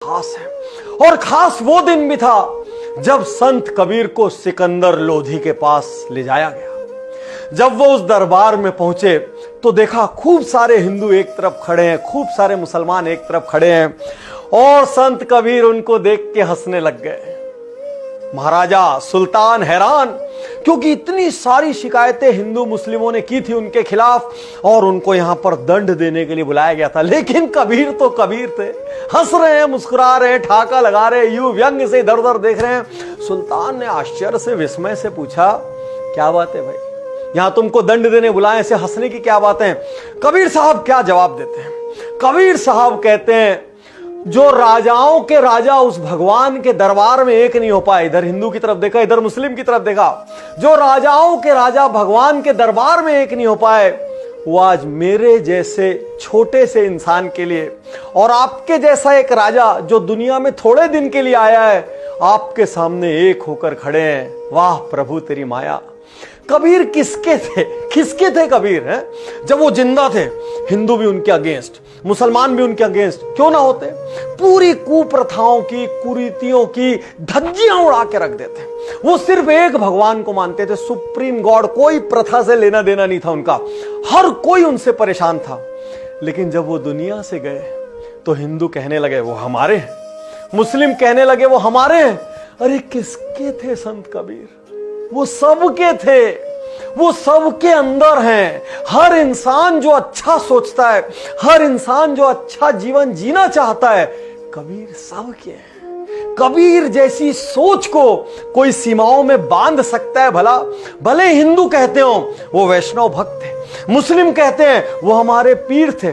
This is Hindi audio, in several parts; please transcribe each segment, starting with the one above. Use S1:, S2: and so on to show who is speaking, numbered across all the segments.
S1: खास है। और खास वो दिन भी था जब संत कबीर को सिकंदर लोधी के पास ले जाया गया। जब वो उस दरबार में पहुंचे तो देखा खूब सारे हिंदू एक तरफ खड़े हैं, खूब सारे मुसलमान एक तरफ खड़े हैं, और संत कबीर उनको देख के हंसने लग गए। महाराजा सुल्तान हैरान, क्योंकि इतनी सारी शिकायतें हिंदू मुस्लिमों ने की थी उनके खिलाफ और उनको यहां पर दंड देने के लिए बुलाया गया था। लेकिन कबीर तो कबीर थे, हंस रहे हैं, मुस्कुरा रहे हैं, ठाका लगा रहे हैं, यूं व्यंग से इधर उधर देख रहे हैं। सुल्तान ने आश्चर्य से, विस्मय से पूछा, क्या बात है भाई, यहां तुमको दंड देने बुलाए, ऐसे हंसने की क्या बात है? कबीर साहब क्या जवाब देते हैं? कबीर साहब कहते हैं, जो राजाओं के राजा उस भगवान के दरबार में एक नहीं हो पाए, इधर हिंदू की तरफ देखा, इधर मुस्लिम की तरफ देखा, जो राजाओं के राजा भगवान के दरबार में एक नहीं हो पाए, वो आज मेरे जैसे छोटे से इंसान के लिए, और आपके जैसा एक राजा जो दुनिया में थोड़े दिन के लिए आया है, आपके सामने एक होकर खड़े हैं। वाह प्रभु तेरी माया। कबीर किसके थे? किसके थे कबीर? हैं जब वो जिंदा थे, हिंदू भी उनके अगेंस्ट, मुसलमान भी उनके अगेंस्ट क्यों ना होते? पूरी कुप्रथाओं की, कुरीतियों की धज्जियां उड़ा के रख देते। वो सिर्फ एक भगवान को मानते थे, सुप्रीम गॉड। कोई प्रथा से लेना देना नहीं था उनका, हर कोई उनसे परेशान था। लेकिन जब वो दुनिया से गए तो हिंदू कहने लगे वो हमारे हैं, मुस्लिम कहने लगे वो हमारे हैं। अरे किसके थे संत कबीर? वो सबके थे, वो सबके अंदर हैं। हर इंसान जो अच्छा सोचता है, हर इंसान जो अच्छा जीवन जीना चाहता है, कबीर सबके हैं। कबीर जैसी सोच को कोई सीमाओं में बांध सकता है भला? भले हिंदू कहते हो वो वैष्णव भक्त थे, मुस्लिम कहते हैं वो हमारे पीर थे,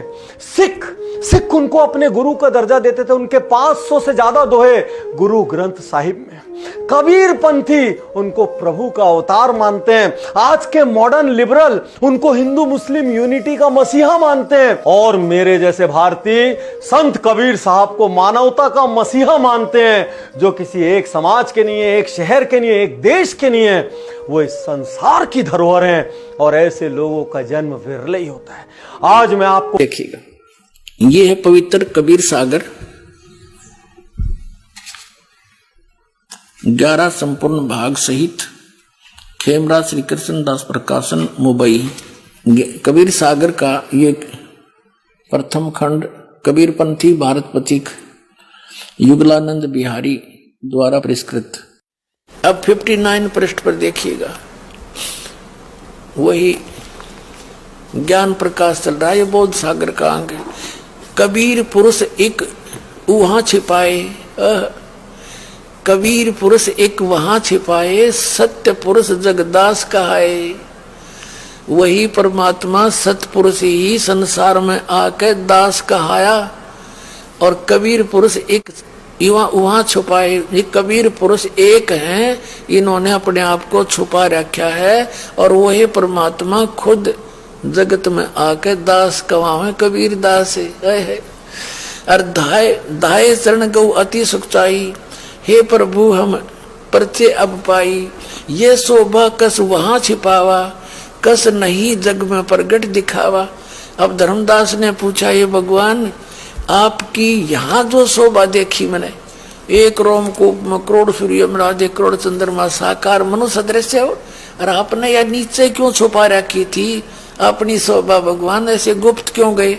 S1: सिख उनको अपने गुरु का दर्जा देते थे, उनके 500 से ज्यादा दोहे गुरु ग्रंथ साहिब में। कबीर पंथी उनको प्रभु का अवतार मानते हैं। आज के मॉडर्न लिबरल उनको हिंदू मुस्लिम यूनिटी का मसीहा मानते हैं, और मेरे जैसे भारतीय संत कबीर साहब को मानवता का मसीहा मानते हैं, जो किसी एक समाज के नहीं है, एक शहर के नहीं है, एक देश के नहीं है, वो इस संसार की धरोहर है। और ऐसे लोगों का जन्म विरले ही होता है। आज मैं आपको
S2: देखिएगा, ये है पवित्र कबीर सागर, 11 संपूर्ण भाग सहित खेमराज श्री कृष्ण दास प्रकाशन मुंबई। कबीर सागर का ये प्रथम खंड कबीरपंथी भारत पथिक युगलानंद बिहारी द्वारा परिष्कृत। अब 59 पृष्ठ पर देखिएगा, वही ज्ञान प्रकाश चल रहा है, ये बोध सागर का अंग है। कबीर पुरुष एक वहां छिपाए, कबीर पुरुष एक वहां छिपाए, सत्य पुरुष जगदास कहाए। वही परमात्मा सतपुरुष ही संसार में आके दास कहाया, और कबीर पुरुष एक वहां छुपाए। ये कबीर पुरुष एक हैं, इन्होंने अपने आप को छुपा रखा है, और वही परमात्मा खुद जगत में आके दास कवावे, कबीर दास है। और धाये चरण गौ अति सुखचाई, हे प्रभु हम परचे अब पाई। ये शोभा कस वहां छिपावा, कस नहीं जग में प्रगट दिखावा। अब धर्मदास ने पूछा, ये भगवान आपकी यहाँ जो शोभा देखी मैंने, एक रोमकूप में करोड़ सूर्य में 1 करोड़ चंद्रमा साकार मनुष्य दृश्य हो, और आपने यह नीचे क्यों छुपा रखी थी अपनी शोभा? भगवान ऐसे गुप्त क्यों गए?